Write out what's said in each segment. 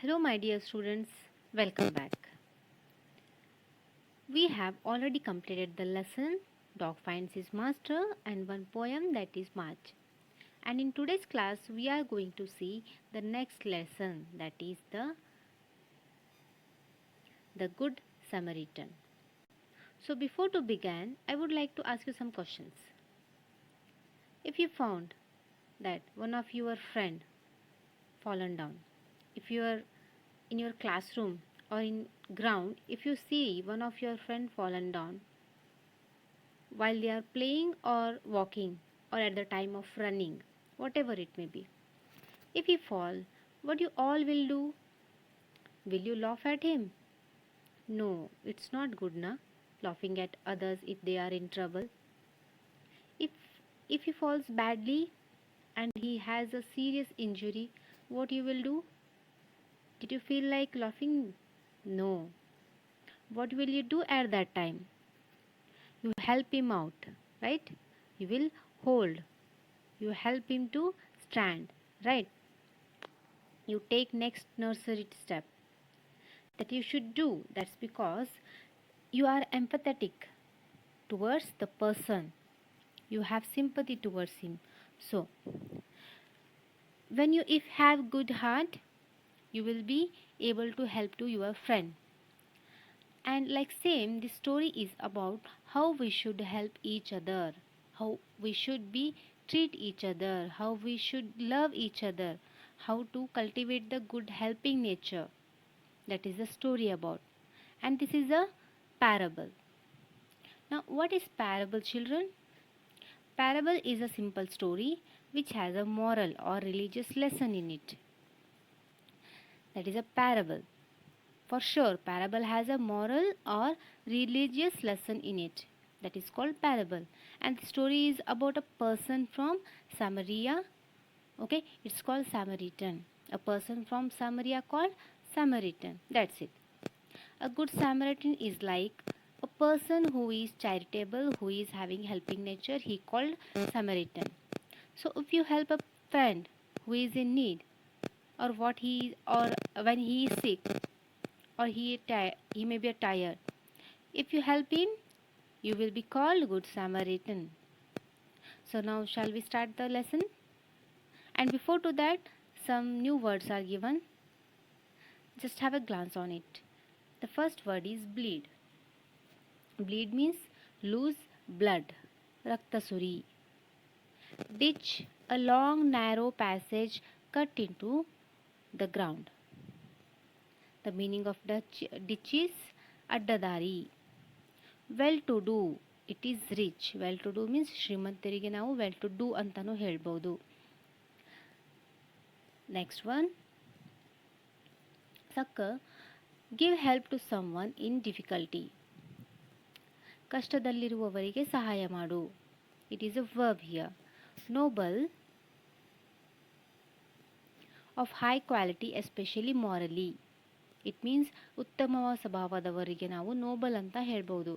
Hello, my dear students, welcome back. We have already completed the lesson Dog Finds His Master and one poem that is March. And in today's class, we are going to see the next lesson that is the Good Samaritan. So, before to begin, I would like to ask you some questions. If you found that one of your friend fallen down, if you are in your classroom or in ground, if you see one of your friend fallen down while they are playing or walking or at the time of running, whatever it may be, if he fall, what you all will do? Will you laugh at him? No, it's not good, na, laughing at others if they are in trouble. If if he falls badly and he has a serious injury, what you will do? Did you feel like laughing? No. What will you do at that time? You help him out, right? You will hold. You help him to stand, right? You take next nursery step that you should do. That's because you are empathetic towards the person. You have sympathy towards him. So, when you if have good heart, you will be able to help to your friend. And like same, this story is about how we should help each other, how we should be treat each other, how we should love each other, how to cultivate the good helping nature. That is the story about. And this is a parable. Now, what is parable, children? Parable is a simple story which has a moral or religious lesson in it. That is a parable. For sure, parable has a moral or religious lesson in it. That is called parable. And the story is about a person from Samaria. Okay, it's called Samaritan. A person from Samaria called Samaritan. That's it. A good Samaritan is like a person who is charitable, who is having helping nature. He called Samaritan. So if you help a friend who is in need, or when he is sick, or he may be tired, if you help him, you will be called good Samaritan. So now shall we start the lesson? And before to that, some new words are given. Just have a glance on it. The first word is bleed. Bleed means lose blood. Raktasuri. Ditch, a long narrow passage cut into the ground. The meaning of ditch is addadari. Well to do, it is rich. Well to do means ಶ್ರೀಮಂತರಿಗೆ ನಾವು well to do ಅಂತಾನೂ ಹೇಳ್ಬೋದು. Next one, ಸಕ್ಕ, give help to someone in difficulty. ಕಷ್ಟದಲ್ಲಿರುವವರಿಗೆ ಸಹಾಯ ಮಾಡು. It is a verb here. Noble, of high quality, especially morally. It means ಉತ್ತಮ ಸ್ವಭಾವದವರಿಗೆ ನಾವು Nobel ಅಂತ ಹೇಳ್ಬೋದು.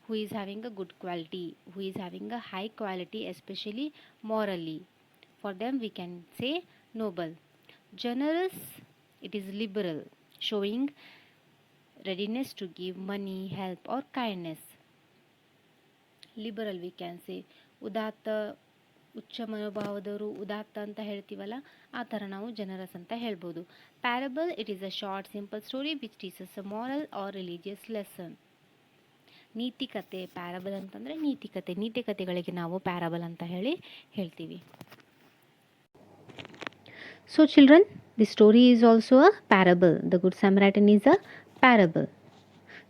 Who is having a good quality, who is having a high quality, especially morally. For them we can say noble. Generous, it is liberal, showing readiness to give money, help or kindness. Liberal we can say. ಉದಾತ್ತ, ಉಚ್ಚ ಮನೋಭಾವದವರು ಉದಾತ್ತ ಅಂತ ಹೇಳ್ತೀವಲ್ಲ, ಆ ಥರ ನಾವು genres ಅಂತ ಹೇಳ್ಬೋದು. Parable, it is a short simple story which teaches a moral or religious lesson. ನೀತಿಕತೆ, ಪ್ಯಾರಬಲ್ ಅಂತಂದರೆ ನೀತಿಕತೆ, ನೀತಿಕತೆಗಳಿಗೆ ನಾವು ಪ್ಯಾರಬಲ್ ಅಂತ ಹೇಳ್ತೀವಿ. So children, the story is also a parable. The Good Samaritan is a parable.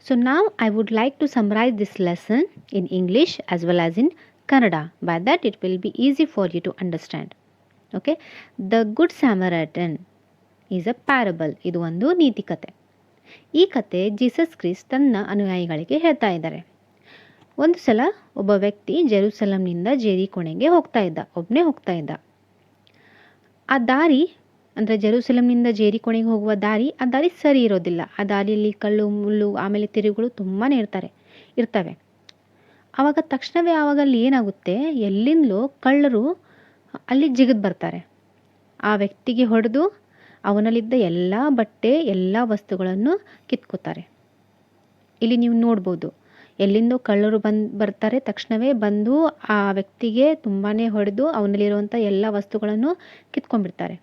So now I would like to summarize this lesson in English as well as in Kannada. By that it will be easy for you to understand. Okay? The Good Samaritan is a parable. ಇದು ಒಂದು ನೀತಿಕತೆ. ಈ ಕತೆ Jesus Christ ತನ್ನ ಅನುಯಾಯಿಗಳಿಗೆ ಹೇಳ್ತಾ ಇದ್ದಾರೆ. ಒಂದು ಸಲ ಒಬ್ಬ ವ್ಯಕ್ತಿ ಜೆರೂಸಲಂನಿಂದ ಜೆರಿಕೋಣೆಗೆ ಒಬ್ಬನೇ ಹೋಗ್ತಾ ಇದ್ದ. ಆ ದಾರಿ ಅಂದರೆ ಜೆರೂಸಲಂನಿಂದ ಜೆರಿಕೋಣೆಗೆ ಹೋಗುವ ದಾರಿ, ಆ ದಾರಿ ಸರಿ ಇರೋದಿಲ್ಲ. ಆ ದಾರಿಯಲ್ಲಿ ಕಲ್ಲು ಮುಳ್ಳು ಆಮೇಲೆ ತಿರುಗಳು ತುಂಬಾ ಇರ್ತವೆ. ಆವಾಗ ತಕ್ಷಣವೇ ಅಲ್ಲಿ ಏನಾಗುತ್ತೆ, ಎಲ್ಲಿಂದಲೋ ಕಳ್ಳರು ಅಲ್ಲಿ ಜಿಗಿದು ಬರ್ತಾರೆ. ಆ ವ್ಯಕ್ತಿಗೆ ಹೊಡೆದು ಅವನಲ್ಲಿದ್ದ ಎಲ್ಲ ಬಟ್ಟೆ ಎಲ್ಲ ವಸ್ತುಗಳನ್ನು ಕಿತ್ಕೋತಾರೆ. ಇಲ್ಲಿ ನೀವು ನೋಡ್ಬೋದು, ಎಲ್ಲಿಂದೋ ಕಳ್ಳರು ಬರ್ತಾರೆ, ತಕ್ಷಣವೇ ಬಂದು ಆ ವ್ಯಕ್ತಿಗೆ ತುಂಬಾ ಹೊಡೆದು ಅವನಲ್ಲಿರುವಂಥ ಎಲ್ಲ ವಸ್ತುಗಳನ್ನು ಕಿತ್ಕೊಂಡ್ಬಿಡ್ತಾರೆ.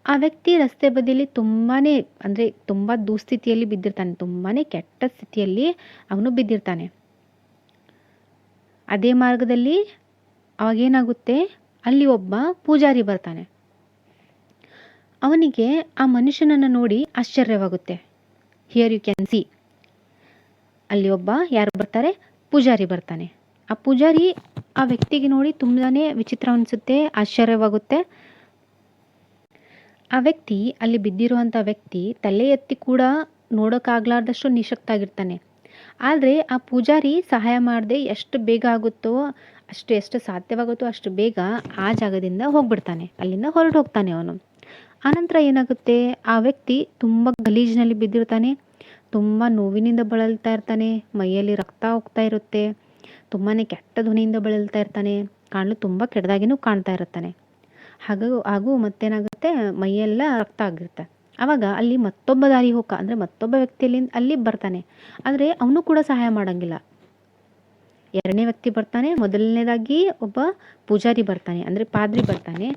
ಆ ವ್ಯಕ್ತಿ ರಸ್ತೆ ಬದಿಯಲ್ಲಿ ತುಂಬಾ ಅಂದರೆ ತುಂಬ ದುಸ್ಥಿತಿಯಲ್ಲಿ ಬಿದ್ದಿರ್ತಾನೆ, ತುಂಬಾ ಕೆಟ್ಟ ಸ್ಥಿತಿಯಲ್ಲಿ ಅವನು ಬಿದ್ದಿರ್ತಾನೆ. ಅದೇ ಮಾರ್ಗದಲ್ಲಿ ಅವಾಗೇನಾಗುತ್ತೆ, ಅಲ್ಲಿ ಒಬ್ಬ ಪೂಜಾರಿ ಬರ್ತಾನೆ. ಅವನಿಗೆ ಆ ಮನುಷ್ಯನನ್ನು ನೋಡಿ ಆಶ್ಚರ್ಯವಾಗುತ್ತೆ. ಹಿಯರ್ ಯು ಕ್ಯಾನ್ ಸಿ, ಅಲ್ಲಿ ಒಬ್ಬ ಯಾರು ಬರ್ತಾರೆ, ಪೂಜಾರಿ ಬರ್ತಾನೆ. ಆ ಪೂಜಾರಿ ಆ ವ್ಯಕ್ತಿಗೆ ನೋಡಿ ತುಂಬಾ ವಿಚಿತ್ರ ಅನಿಸುತ್ತೆ, ಆಶ್ಚರ್ಯವಾಗುತ್ತೆ. ಆ ವ್ಯಕ್ತಿ, ಅಲ್ಲಿ ಬಿದ್ದಿರುವಂಥ ವ್ಯಕ್ತಿ ತಲೆ ಎತ್ತಿ ಕೂಡ ನೋಡೋಕ್ಕಾಗಲಾರ್ದಷ್ಟು ನಿಶಕ್ತ ಆಗಿರ್ತಾನೆ. ಆದರೆ ಆ ಪೂಜಾರಿ ಸಹಾಯ ಮಾಡದೆ ಎಷ್ಟು ಬೇಗ ಆಗುತ್ತೋ ಎಷ್ಟು ಸಾಧ್ಯವಾಗುತ್ತೋ ಅಷ್ಟು ಬೇಗ ಆ ಜಾಗದಿಂದ ಹೋಗ್ಬಿಡ್ತಾನೆ, ಅಲ್ಲಿಂದ ಹೊರಟು ಹೋಗ್ತಾನೆ ಅವನು. ಆನಂತರ ಏನಾಗುತ್ತೆ, ಆ ವ್ಯಕ್ತಿ ತುಂಬ ಗಲೀಜಿನಲ್ಲಿ ಬಿದ್ದಿರ್ತಾನೆ, ತುಂಬ ನೋವಿನಿಂದ ಬಳಲ್ತಾ ಇರ್ತಾನೆ, ಮೈಯಲ್ಲಿ ರಕ್ತ ಹೋಗ್ತಾ ಇರುತ್ತೆ, ತುಂಬಾ ಕೆಟ್ಟ ಧ್ವನಿಯಿಂದ ಬಳಲ್ತಾ ಇರ್ತಾನೆ, ಕಾಣಲು ತುಂಬ ಕೆಟ್ಟದಾಗಿನೂ ಕಾಣ್ತಾ ಇರ್ತಾನೆ. ಹಾಗೂ ಮತ್ತೇನಾಗುತ್ತೆ, ಮೈಯೆಲ್ಲ ರಕ್ತ ಆಗಿರುತ್ತೆ. ಆವಾಗ ಅಲ್ಲಿ ಮತ್ತೊಬ್ಬ ದಾರಿ ಹೋಗ ಅಂದರೆ ಮತ್ತೊಬ್ಬ ವ್ಯಕ್ತಿಯಲ್ಲಿ ಅಲ್ಲಿ ಬರ್ತಾನೆ, ಆದರೆ ಅವನು ಕೂಡ ಸಹಾಯ ಮಾಡೋಂಗಿಲ್ಲ. ಎರಡನೇ ವ್ಯಕ್ತಿ ಬರ್ತಾನೆ, ಮೊದಲನೇದಾಗಿ ಒಬ್ಬ ಪೂಜಾರಿ ಬರ್ತಾನೆ ಅಂದರೆ ಪಾದ್ರಿ ಬರ್ತಾನೆ.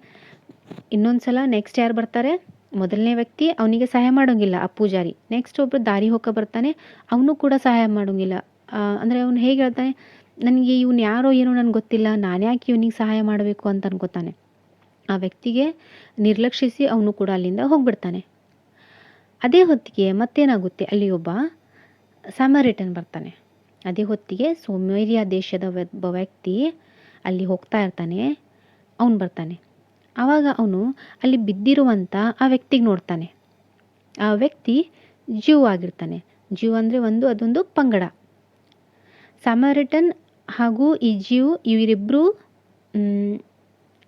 ಇನ್ನೊಂದು ಸಲ ನೆಕ್ಸ್ಟ್ ಯಾರು ಬರ್ತಾರೆ, ಮೊದಲನೇ ವ್ಯಕ್ತಿ, ಅವನಿಗೆ ಸಹಾಯ ಮಾಡೋಂಗಿಲ್ಲ ಆ ಪೂಜಾರಿ. ನೆಕ್ಸ್ಟ್ ಒಬ್ಬರು ದಾರಿ ಹೋಗ ಬರ್ತಾನೆ, ಅವನು ಕೂಡ ಸಹಾಯ ಮಾಡೋಂಗಿಲ್ಲ. ಅಂದರೆ ಅವನು ಹೇಗೆ ಹೇಳ್ತಾನೆ, ನನಗೆ ಇವನು ಯಾರೋ ಏನೋ ನನಗೆ ಗೊತ್ತಿಲ್ಲ, ನಾನು ಯಾಕೆ ಇವನಿಗೆ ಸಹಾಯ ಮಾಡಬೇಕು ಅಂತ ಅನ್ಕೋತಾನೆ. ಆ ವ್ಯಕ್ತಿಗೆ ನಿರ್ಲಕ್ಷಿಸಿ ಅವನು ಕೂಡ ಅಲ್ಲಿಂದ ಹೋಗ್ಬಿಡ್ತಾನೆ. ಅದೇ ಹೊತ್ತಿಗೆ ಮತ್ತೇನಾಗುತ್ತೆ, ಅಲ್ಲಿ ಒಬ್ಬ ಸಮರಿಟನ್ ಬರ್ತಾನೆ. ಅದೇ ಹೊತ್ತಿಗೆ ಸೋಮೇರಿಯಾ ದೇಶದ ಒಬ್ಬ ವ್ಯಕ್ತಿ ಅಲ್ಲಿ ಹೋಗ್ತಾ ಇರ್ತಾನೆ, ಅವನು ಬರ್ತಾನೆ. ಆವಾಗ ಅವನು ಅಲ್ಲಿ ಬಿದ್ದಿರುವಂಥ ಆ ವ್ಯಕ್ತಿಗೆ ನೋಡ್ತಾನೆ. ಆ ವ್ಯಕ್ತಿ ಜ್ಯೂ ಆಗಿರ್ತಾನೆ. ಜ್ಯೂ ಅಂದರೆ ಅದೊಂದು ಪಂಗಡ. ಸಮರಿಟನ್ ಹಾಗೂ ಈ ಜ್ಯೂ ಇವರಿಬ್ಬರು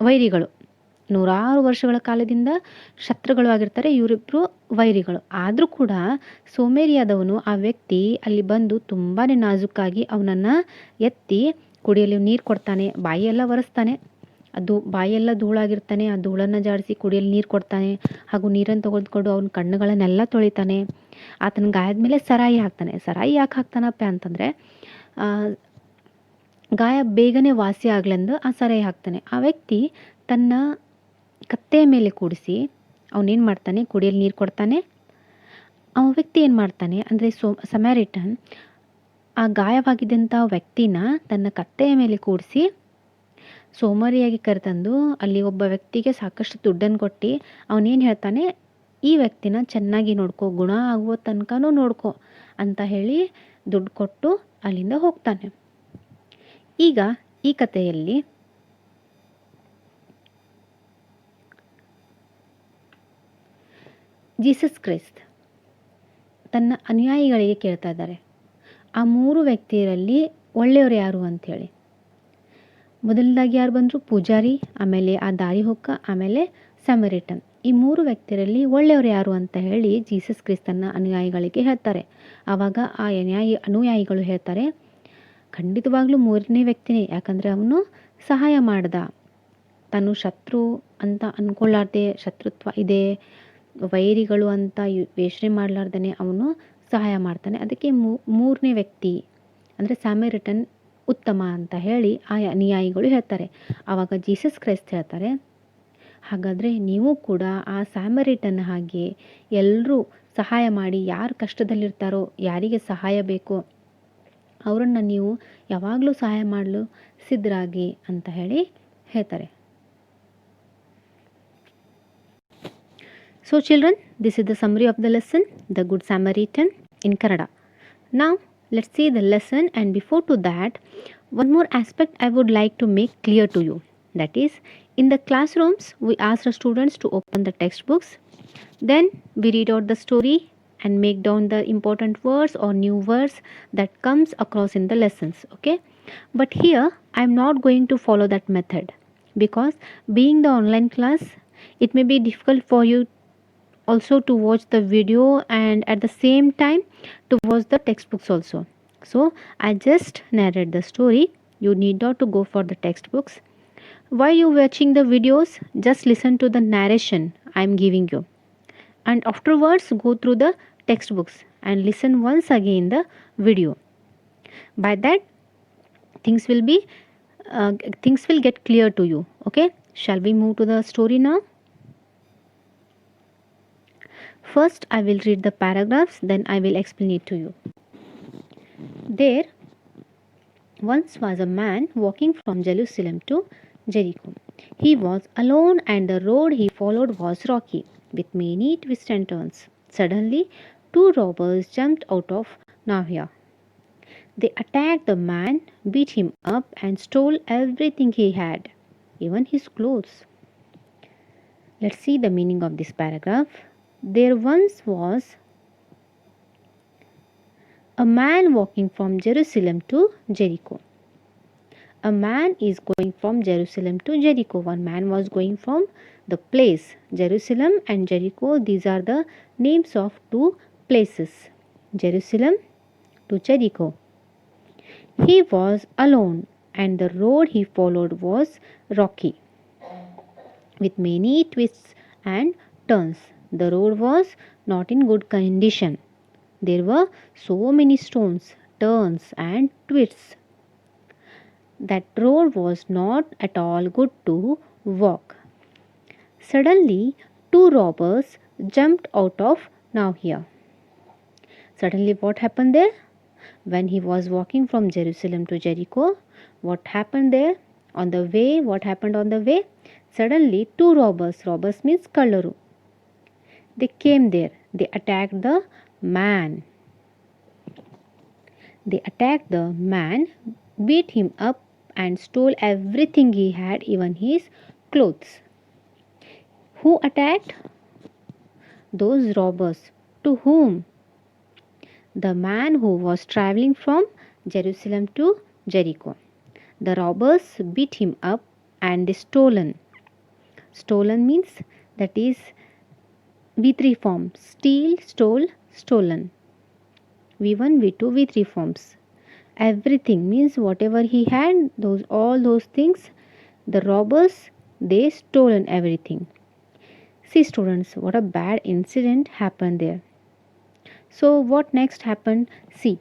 ವೈರಿಗಳು, ನೂರಾರು ವರ್ಷಗಳ ಕಾಲದಿಂದ ಶತ್ರುಗಳು ಆಗಿರ್ತಾರೆ. ಇವರಿಬ್ಬರು ವೈರಿಗಳು. ಆದರೂ ಕೂಡ ಸೋಮೇರಿಯಾದವನು, ಆ ವ್ಯಕ್ತಿ ಅಲ್ಲಿ ಬಂದು ತುಂಬಾ ನಾಜೂಕಾಗಿ ಅವನನ್ನು ಎತ್ತಿ ಕುಡಿಯಲು ನೀರು ಕೊಡ್ತಾನೆ, ಬಾಯಿಯೆಲ್ಲ ಒರೆಸ್ತಾನೆ. ಅದು ಬಾಯೆಲ್ಲ ಧೂಳಾಗಿರ್ತಾನೆ, ಆ ಧೂಳನ್ನು ಜಾಡಿಸಿ ಕುಡಿಯಲು ನೀರು ಕೊಡ್ತಾನೆ. ಹಾಗೂ ನೀರನ್ನು ತೆಗೆದುಕೊಂಡು ಅವನ ಕಣ್ಣುಗಳನ್ನೆಲ್ಲ ತೊಳಿತಾನೆ. ಆತನ ಗಾಯದ ಮೇಲೆ ಸರಾಯಿ ಹಾಕ್ತಾನೆ. ಸರಾಯಿ ಯಾಕೆ ಹಾಕ್ತಾನಪ್ಪ ಅಂತಂದರೆ ಗಾಯ ಬೇಗನೆ ವಾಸಿ ಆಗ್ಲೆಂದು ಆ ಸರಾಯಿ ಹಾಕ್ತಾನೆ. ಆ ವ್ಯಕ್ತಿ ತನ್ನ ಕತ್ತೆಯ ಮೇಲೆ ಕೂಡಿಸಿ ಅವನೇನು ಮಾಡ್ತಾನೆ, ಕುಡಿಯಲು ನೀರು ಕೊಡ್ತಾನೆ. ಆ ವ್ಯಕ್ತಿ ಏನು ಮಾಡ್ತಾನೆ ಅಂದರೆ ಸಮರಿಟನ್ ಆ ಗಾಯವಾಗಿದ್ದಂಥ ವ್ಯಕ್ತಿನ ತನ್ನ ಕತ್ತೆಯ ಮೇಲೆ ಕೂಡಿಸಿ ಸೋಮಾರಿಯಾಗಿ ಕರೆತಂದು ಅಲ್ಲಿ ಒಬ್ಬ ವ್ಯಕ್ತಿಗೆ ಸಾಕಷ್ಟು ದುಡ್ಡನ್ನು ಕೊಟ್ಟು ಅವನೇನು ಹೇಳ್ತಾನೆ, ಈ ವ್ಯಕ್ತಿನ ಚೆನ್ನಾಗಿ ನೋಡ್ಕೊ, ಗುಣ ಆಗುವ ತನಕನೂ ನೋಡ್ಕೊ ಅಂತ ಹೇಳಿ ದುಡ್ಡು ಕೊಟ್ಟು ಅಲ್ಲಿಂದ ಹೋಗ್ತಾನೆ. ಈಗ ಈ ಕಥೆಯಲ್ಲಿ ಜೀಸಸ್ ಕ್ರೈಸ್ಟ್ ತನ್ನ ಅನುಯಾಯಿಗಳಿಗೆ ಕೇಳ್ತಾ ಇದ್ದಾರೆ, ಆ 3 ವ್ಯಕ್ತಿಯರಲ್ಲಿ ಒಳ್ಳೆಯವರು ಯಾರು ಅಂಥೇಳಿ. ಮೊದಲದಾಗಿ ಯಾರು ಬಂದರು, ಪೂಜಾರಿ, ಆಮೇಲೆ ಆ ದಾರಿ ಹೋಗ, ಆಮೇಲೆ ಸಮರಿಟನ್. ಈ 3 ವ್ಯಕ್ತಿಯರಲ್ಲಿ ಒಳ್ಳೆಯವರು ಯಾರು ಅಂತ ಹೇಳಿ ಜೀಸಸ್ ಕ್ರಿಸ್ತನ ಅನುಯಾಯಿಗಳಿಗೆ ಹೇಳ್ತಾರೆ. ಆವಾಗ ಆ ಅನುಯಾಯಿಗಳು ಹೇಳ್ತಾರೆ, ಖಂಡಿತವಾಗ್ಲೂ 3ನೇ ವ್ಯಕ್ತಿನೇ, ಯಾಕಂದರೆ ಅವನು ಸಹಾಯ ಮಾಡ್ದ, ತಾನು ಶತ್ರು ಅಂತ ಅಂದ್ಕೊಳ್ಳಾರ್ದೆ, ಶತ್ರುತ್ವ ಇದೆ, ವೈರಿಗಳು ಅಂತ ಯೋಚನೆ ಮಾಡಲಾರ್ದೇ ಅವನು ಸಹಾಯ ಮಾಡ್ತಾನೆ. ಅದಕ್ಕೆ 3ನೇ ವ್ಯಕ್ತಿ ಅಂದರೆ ಸಮರಿಟನ್ ಉತ್ತಮ ಅಂತ ಹೇಳಿ ಆ ಅನುಯಾಯಿಗಳು ಹೇಳ್ತಾರೆ. ಆವಾಗ ಜೀಸಸ್ ಕ್ರೈಸ್ಟ್ ಹೇಳ್ತಾರೆ, ಹಾಗಾದರೆ ನೀವು ಕೂಡ ಆ ಸಮರಿಟನ್ ಹಾಗೆ ಎಲ್ಲರೂ ಸಹಾಯ ಮಾಡಿ, ಯಾರು ಕಷ್ಟದಲ್ಲಿರ್ತಾರೋ, ಯಾರಿಗೆ ಸಹಾಯ ಬೇಕೋ ಅವರನ್ನು ನೀವು ಯಾವಾಗಲೂ ಸಹಾಯ ಮಾಡಲು ಸಿದ್ಧರಾಗಿ ಅಂತ ಹೇಳಿ ಹೇಳ್ತಾರೆ. So children, this is the summary of the lesson, The Good Samaritan in Kannada. Now let's see the lesson, and before to that, one more aspect I would like to make clear to you. That is, in the classrooms, we ask the students to open the textbooks. Then we read out the story and make down the important words or new words that comes across in the lessons. Okay? But here, I am not going to follow that method because being the online class, it may be difficult for you also to watch the video and at the same time to watch the textbooks also. So I just narrate the story. You need not to go for the textbooks. While you watching the videos, just listen to the narration I am giving you, and afterwards go through the textbooks and listen once again the video. By that, things will be things will get clear to you. Okay, shall we move to the story now? First, I will read the paragraphs, then I will explain it to you. There once was a man walking from Jerusalem to Jericho. He was alone, and the road he followed was rocky, with many twists and turns. Suddenly, two robbers jumped out of nowhere. They attacked the man, beat him up, and stole everything he had, even his clothes. Let's see the meaning of this paragraph. There once was a man walking from Jerusalem to Jericho. A man is going from Jerusalem to Jericho. One man was going from the place Jerusalem and Jericho. These are the names of two places, Jerusalem to Jericho. He was alone, and the road he followed was rocky, with many twists and turns. The road was not in good condition. There were so many stones, turns, and twists. That road was not at all good to walk. Suddenly, two robbers jumped out of nowhere. Suddenly, what happened there? When he was walking from Jerusalem to Jericho, what happened there? On the way, what happened on the way? Suddenly, two robbers means Kallaru, they came there. They attacked the man. They attacked the man, beat him up, and stole everything he had, even his clothes. Who attacked? Those robbers. To whom? The man who was traveling from Jerusalem to Jericho. The robbers beat him up and they stolen. Stolen means that is V3 form. Steal, stole, stolen. V1, V2, V3 forms. Everything means whatever he had, all those things, the robbers, they stolen everything. See students, what a bad incident happened there. So what next happened? See.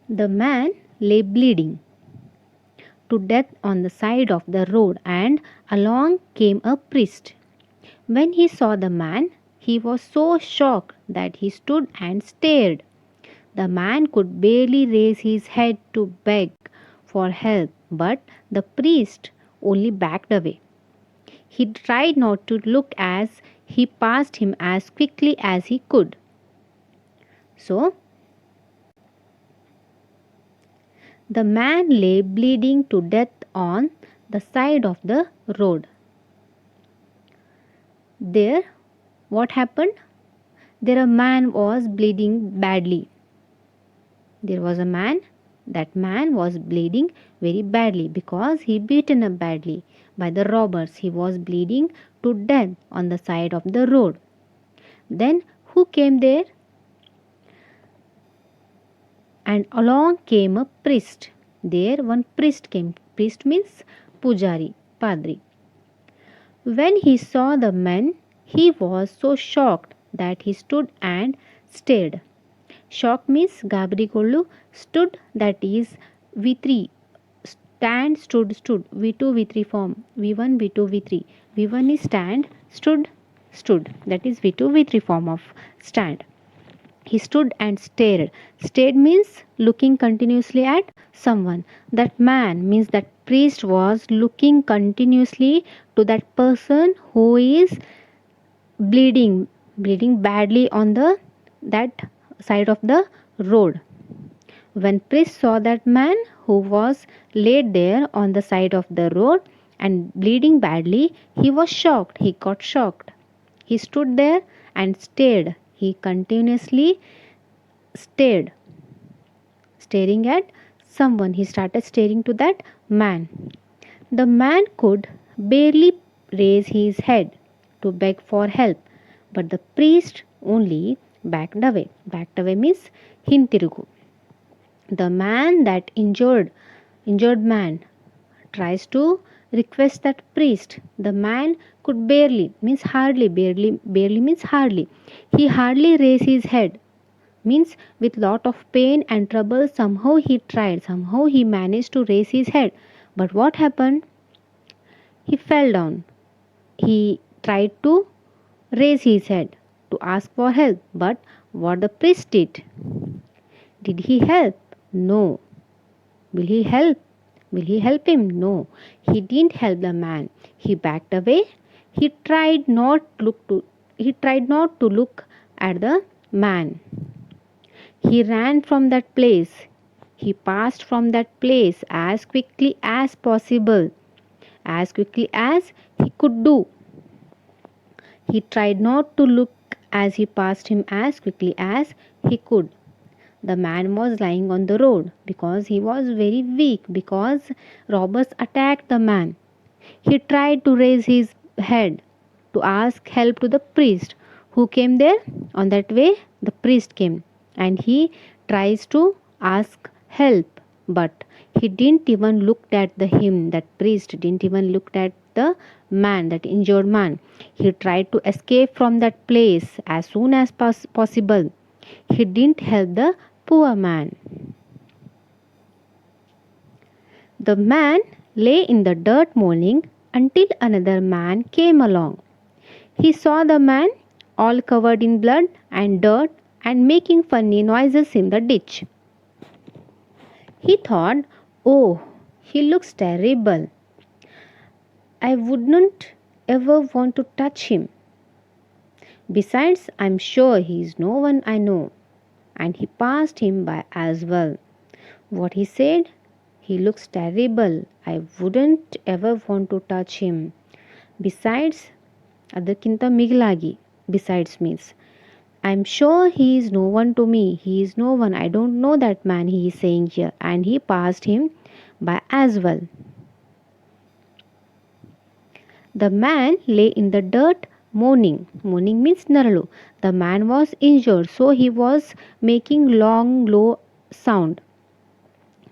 The man lay bleeding to death on the side of the road, and along came a priest. When he saw the man, he was so shocked that he stood and stared. The man could barely raise his head to beg for help, but the priest only backed away. He tried not to look as he passed him as quickly as he could. So, the man lay bleeding to death on the side of the road. There, what happened? There a man was bleeding badly. There was a man, that man was bleeding very badly because he beaten up badly by the robbers. He was bleeding to death on the side of the road. Then who came there? And along came a priest. There one priest came. Priest means pujari, padri. When he saw the man, he was so shocked that he stood and stared. Shock means gabrikollu, stood, that is V3. Stand, stood, V2, V3 form. V1, V2, V3. V1 is stand, stood. That is V2, V3 form of stand. He stood and stared. Stared means looking continuously at someone. That man means that priest was looking continuously to that person who is bleeding badly on that side of the road. When priest saw that man who was laid there on the side of the road and bleeding badly, he was shocked. He got shocked. He stood there and stared. He continuously stared, staring at someone. He started staring to that man. The man could barely raise his head to beg for help, but the priest only backed away. Backed away means hintirugu. The man that injured man tries to request that priest. The man could barely, means hardly, barely means hardly. He hardly raised his head, means with lot of pain and trouble. Somehow he tried, somehow he managed to raise his head. But what happened? He fell down. He tried to raise his head to ask for help, but what the priest did he help? No. Will he help? Will he help him? No. He didn't help the man. He backed away. He tried not to look at the man. He ran from that place. He passed from that place as quickly as possible, as quickly as he could do. He tried not to look as he passed him as quickly as he could. The man was lying on the road because he was very weak, because robbers attacked the man. He tried to raise his head to ask help to the priest. Who came there? On that way, the priest came and he tries to ask help, but he didn't even look at him. That priest didn't even look at the man, that injured man. He tried to escape from that place as soon as possible. He didn't help the poor man. The man lay in the dirt mourning until another man came along. He saw the man all covered in blood and dirt and making funny noises in the ditch. He thought, "Oh, he looks terrible. I wouldn't ever want to touch him. Besides, I'm sure he is no one I know." And he passed him by as well. What he said? "He looks terrible. I wouldn't ever want to touch him. Besides, ಅದಕ್ಕಿಂತ ಮಿಗಿಲಾಗಿ, besides means, I'm sure he is no one to me. He is no one. I don't know that man," he is saying here. And he passed him by as well. The man lay in the dirt moaning. Moaning means naralu. The man was injured, so he was making long, low sound,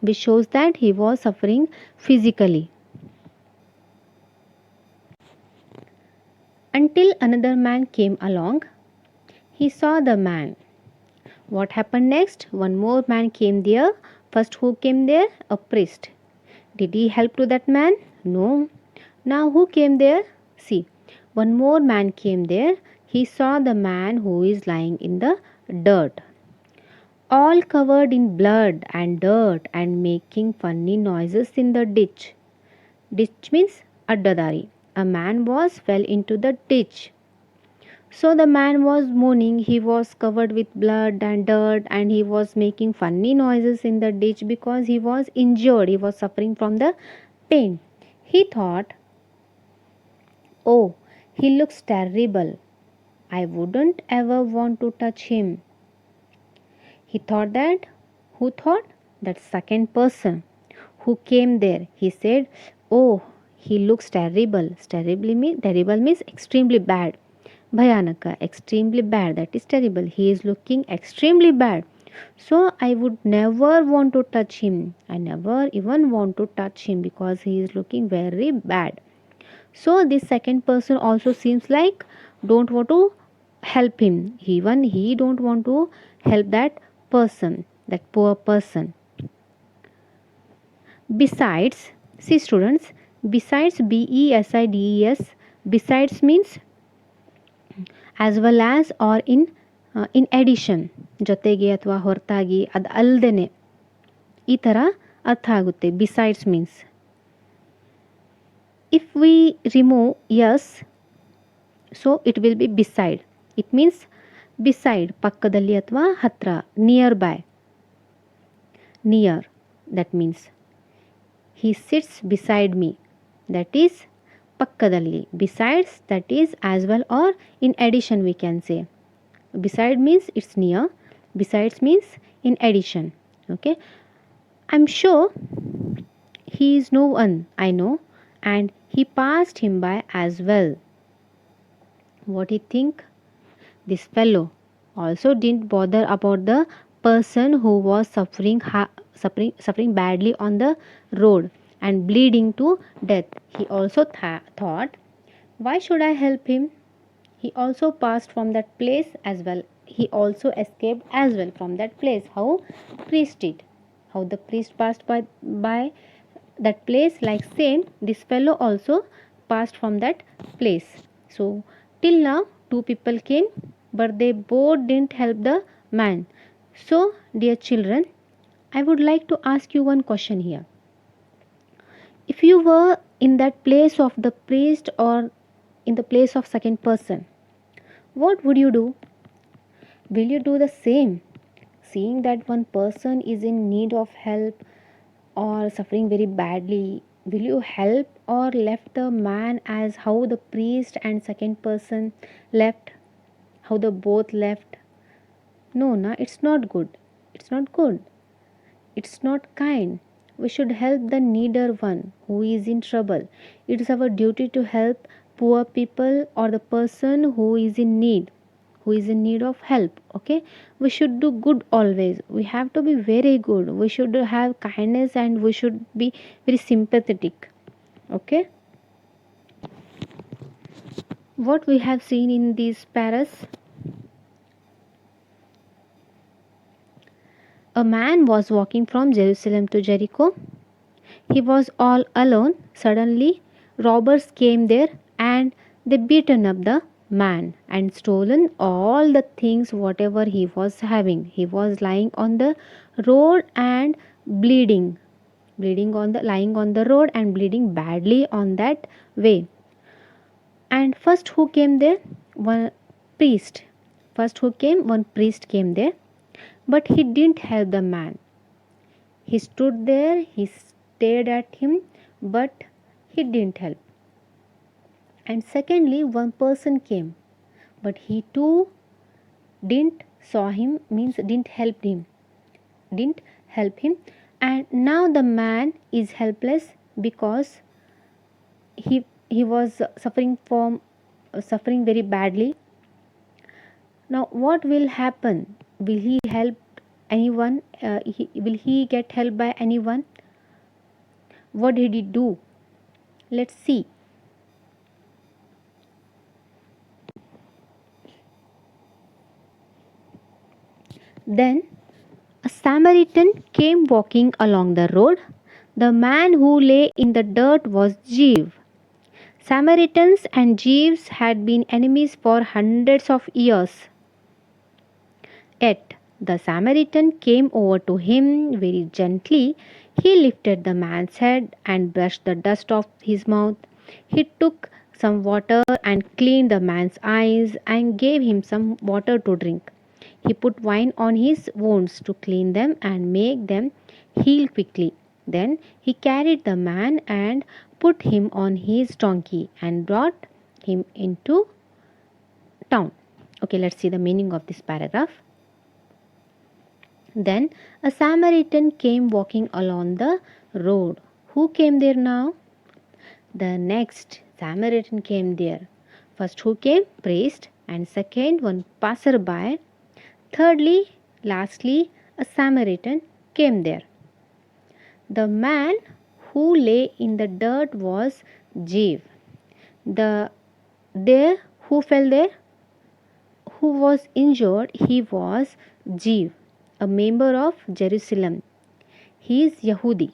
which shows that he was suffering physically. Until another man came along. He saw the man. What happened next? One more man came there. First, who came there? A priest. Did he help to that man? No. Now who came there? See, one more man came there. He saw the man who is lying in the dirt, all covered in blood and dirt and making funny noises in the ditch. Ditch means addadari. A man fell into the ditch. So the man was moaning. He was covered with blood and dirt and he was making funny noises in the ditch because he was injured. He was suffering from the pain. He thought, "Oh, he looks terrible. I wouldn't ever want to touch him." He thought that. Who thought? That second person who came there. He said, "Oh, he looks terrible." Terrible means extremely bad. Bhayanaka, extremely bad. That is terrible. He is looking extremely bad. So I would never want to touch him. I never even want to touch him because he is looking very bad. So this second person also seems like don't want to help him. Even he don't want to help that person, that poor person. Besides, see students, besides, BESIDES, besides means as well as or in addition, ಜೊತೆಗೆ ಅಥವಾ ಹೊರತಾಗಿ, ಅದು ಅಲ್ಲದೇನೆ, ಈ ಥರ ಅರ್ಥ ಆಗುತ್ತೆ. Besides means if we remove S, so it will be beside. It means beside, ಪಕ್ಕದಲ್ಲಿ ಅಥವಾ ಹತ್ರ, near by, near. That means he sits beside me, that is pakkadalli. Besides, that is as well or in addition, we can say. Beside means it's near, besides means in addition. Okay, I'm sure he is no one I know, and he passed him by as well. What do you think? This fellow also didn't bother about the person who was suffering badly on the road and bleeding to death. He also thought, why should I help him? He also passed from that place as well. He also escaped as well from that place. How priest did. How the priest passed by that place, like same this fellow also passed from that place. So till now two people came, but they both didn't help the man. So dear children, I would like to ask you one question here. If you were in that place of the priest or in the place of second person, what would you do? Will you do the same? Seeing that one person is in need of help or suffering very badly, will you help or left the man as how the priest and second person left? How the both left? No, na, it's not good. It's not good. It's not kind. We should help the needer one who is in trouble. It is our duty to help poor people or the person who is in need, who is in need of help. Okay, we should do good always. We have to be very good. We should have kindness and we should be very sympathetic. Okay, what we have seen in these paras, a man was walking from Jerusalem to Jericho. He was all alone. Suddenly, robbers came there and they beaten up the man and stolen all the things whatever he was having. He was lying on the road and bleeding, bleeding on the lying on the road and bleeding badly on that way. And first who came there? One priest. First who came? One priest came there, but he didn't help the man. He stood there, he stared at him, but he didn't help. And secondly, one person came, but he too didn't saw him, means didn't help him. And now the man is helpless because he was suffering very badly. Now what will happen? Will he help anyone? Will he get help by anyone? What did he do? Let's see. Then a Samaritan came walking along the road. The man who lay in the dirt was Jew. Samaritans and Jews had been enemies for hundreds of years. Yet the Samaritan came over to him very gently. He lifted the man's head and brushed the dust off his mouth. He took some water and cleaned the man's eyes and gave him some water to drink. He put wine on his wounds to clean them and make them heal quickly. Then he carried the man and put him on his donkey and brought him into town. Okay, let's see the meaning of this paragraph. Then a Samaritan came walking along the road. Who came there now? The next Samaritan came there. First who came? Priest. And second one passerby. Thirdly, lastly, a Samaritan came there. The man who lay in the dirt was Jew. There who fell there? Who was injured? He was Jew, a member of Jerusalem. He is Yahudi.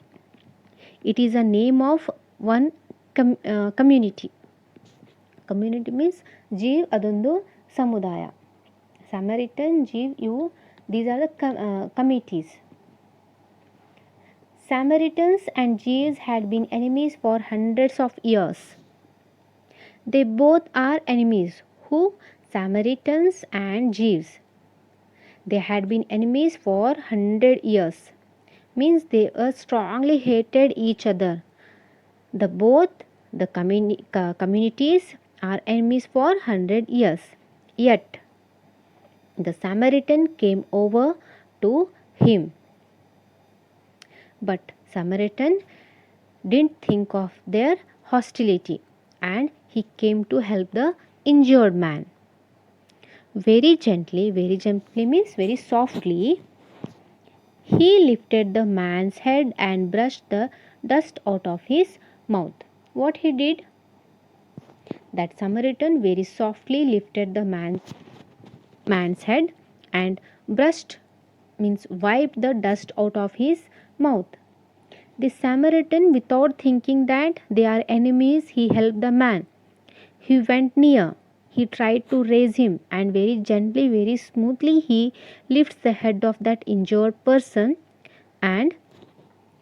It is a name of one community. Community means Jew adondu samudaya. Samaritan, Jew, you, these are the committees. Samaritans and Jews had been enemies for hundreds of years. They both are enemies. Who? Samaritans and Jews. They had been enemies for 100 years. Means they strongly hated each other. Both the communities are enemies for 100 years. Yet the Samaritan came over to him. But Samaritan didn't think of their hostility and he came to help the injured man. Very gently means very softly, He lifted the man's head and brushed the dust out of his mouth. What he did? That Samaritan very softly lifted the man's head and brushed, means wiped the dust out of his mouth. The Samaritan, without thinking that they are enemies, he helped the man. He went near. He tried to raise him, and very gently, very smoothly, he lifts the head of that injured person and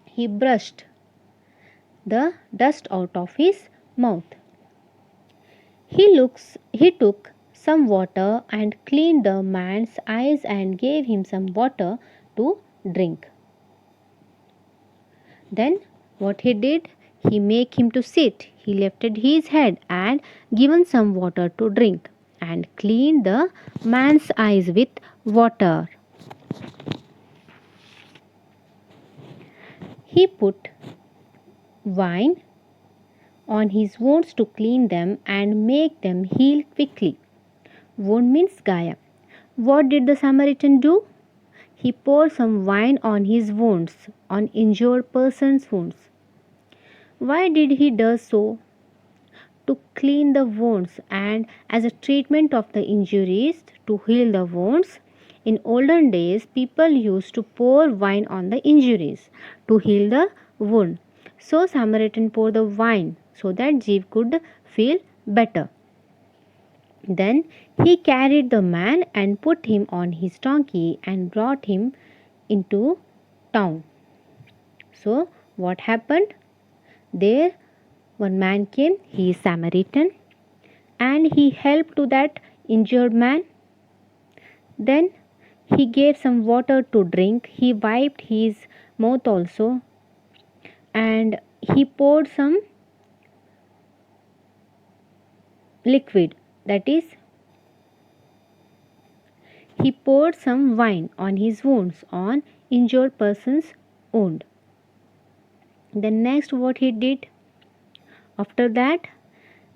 he brushed the dust out of his mouth. He took some water and cleaned the man's eyes and gave him some water to drink. Then what he did? He made him to sit. He lifted his head and given some water to drink and cleaned the man's eyes with water. He put wine on his wounds to clean them and make them heal quickly. Wound means gaya. What did the Samaritan do? He poured some wine on his wounds, on injured person's wounds. Why did he do so? To clean the wounds and as a treatment of the injuries, to heal the wounds. In olden days, people used to pour wine on the injuries to heal the wound. So Samaritan poured the wine so that Jeev could feel better. Then he carried the man and put him on his donkey and brought him into town. So what happened? There one man came, he is Samaritan, and he helped to that injured man. Then he gave some water to drink, he wiped his mouth also, and he poured some liquid, that is, he poured some wine on his wounds, on injured person's wound. Then next what he did? After that,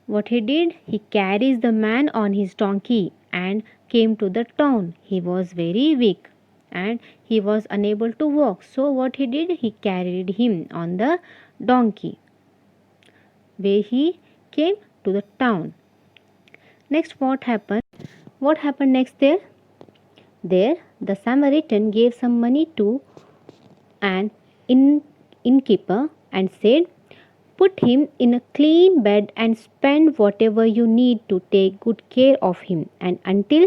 what he did? He carries the man on his donkey and came to the town. He was very weak and he was unable to walk. So what he did? He carried him on the donkey where he came to the town. Next what happened? What happened next there? There the Samaritan gave some money to an innkeeper and said, put him in a clean bed and spend whatever you need to take good care of him and until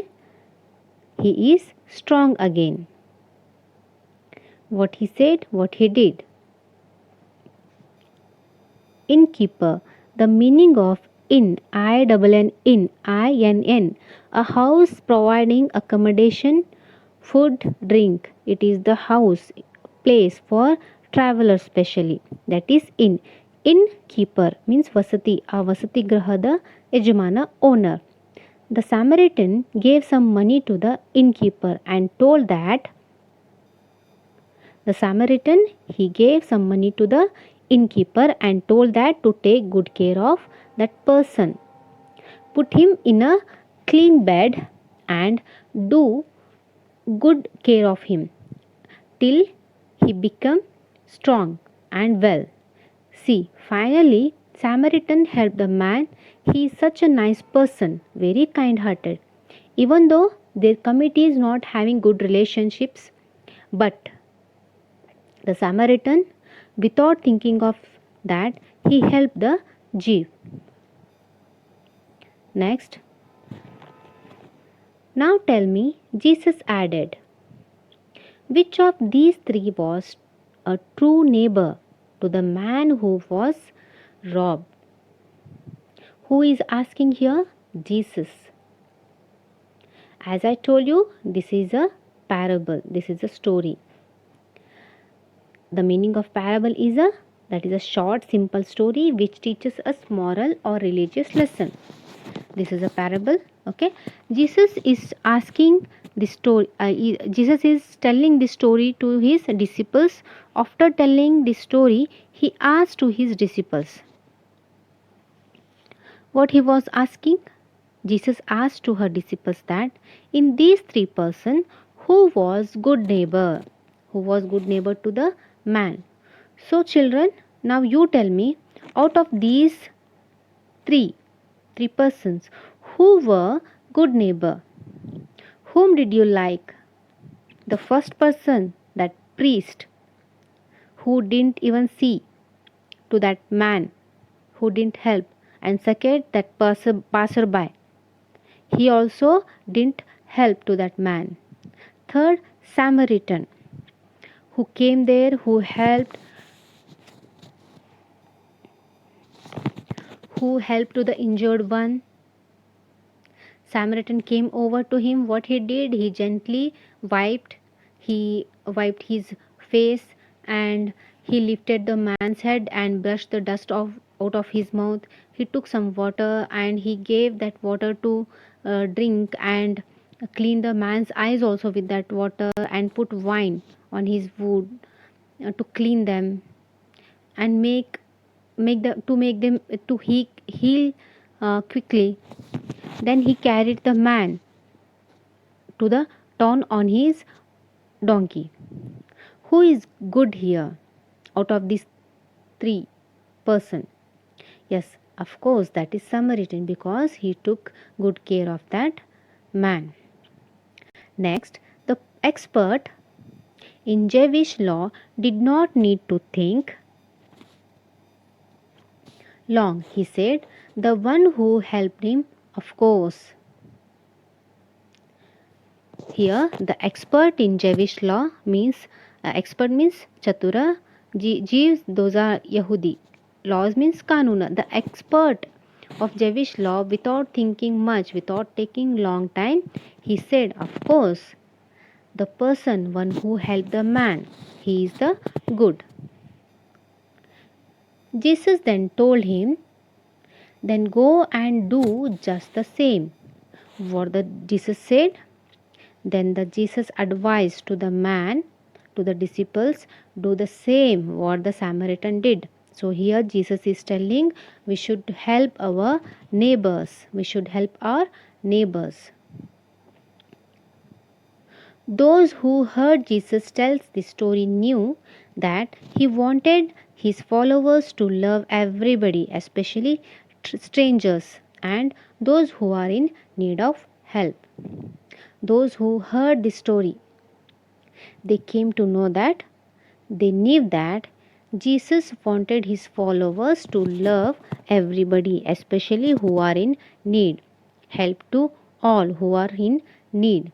he is strong again. What he said, what he did. Innkeeper, the meaning of inn, I-N-N, a house providing accommodation, food, drink. It is the house, place for travelers specially. That is inn. Innkeeper means Vasati, a Vasati Grahada Yajamana owner. The Samaritan gave some money to the innkeeper and told that he gave some money to the innkeeper and told that to take good care of that person. Put him in a clean bed and do good care of him till he become strong and well. See, finally, Samaritan helped the man. He is such a nice person, very kind hearted. Even though their committee is not having good relationships, but the Samaritan, without thinking of that, he helped the Jew. Next. Now tell me, Jesus added, which of these three was a true neighbor to the man who was robbed? Who is asking here? Jesus. As I told you, this is a parable. This is a story. The meaning of parable is that is a short, simple story which teaches us moral or religious lesson. This is a parable. Okay. Jesus is asking this story. Jesus is telling this story to his disciples. After telling this story, he asked to his disciples. What he was asking? Jesus asked to her disciples that in these three persons, who was good neighbor? who was good neighbor to the man. So children, now you tell me, out of these three persons, who were good neighbor? Whom did you like? The first person, that priest, who didn't even see to that man, who didn't help. And second, that passerby, he also didn't help to that man. Third, Samaritan, who came there, who helped to the injured one. Samaritan came over to him. What he did, he wiped his face, and he lifted the man's head and brushed the dust out of his mouth. He took some water and he gave that water to drink, and cleaned the man's eyes also with that water, and put wine on his wound to clean them, and make them to heal quickly. Then he carried the man to the town on his donkey. Who is good here out of these three person? Yes, of course, that is Samaritan, because he took good care of that man. Next, the expert in Jewish law did not need to think long. He said, the one who helped him, of course. Here, the expert in Jewish law means expert means Chatura. Jews, those are Yahudi. Laws means Kanuna. The expert of Jewish law, without thinking much, without taking long time, he said, of course, the person, one who helped the man, he is the good. Jesus then told him, then go and do just the same. What the Jesus said? Then the Jesus advised to the man, to the disciples, do the same what the Samaritan did. So here Jesus is telling we should help our neighbors. We should help our neighbors. Those who heard Jesus tell the story knew that he wanted his followers to love everybody, especially strangers and those who are in need of help. Those who heard the story, they came to know that they knew that Jesus wanted his followers to love everybody, especially who are in need, help to all who are in need.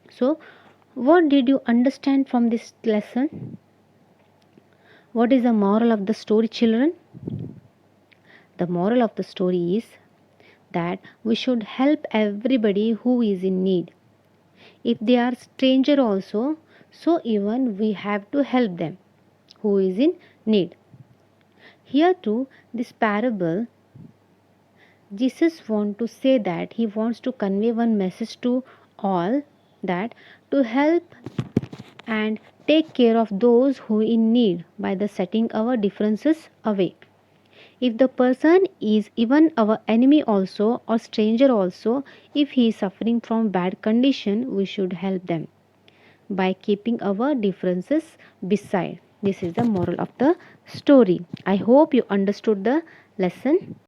So, what did you understand from this lesson? What is the moral of the story, children? The moral of the story is that we should help everybody who is in need. If they are stranger also, so even we have to help them who is in need. Here too, this parable, Jesus wants to say that he wants to convey one message to all, that to help and take care of those who in need by the setting our differences away. If the person is even our enemy also or stranger also, if he is suffering from bad condition, we should help them by keeping our differences beside. This is the moral of the story. I hope you understood the lesson.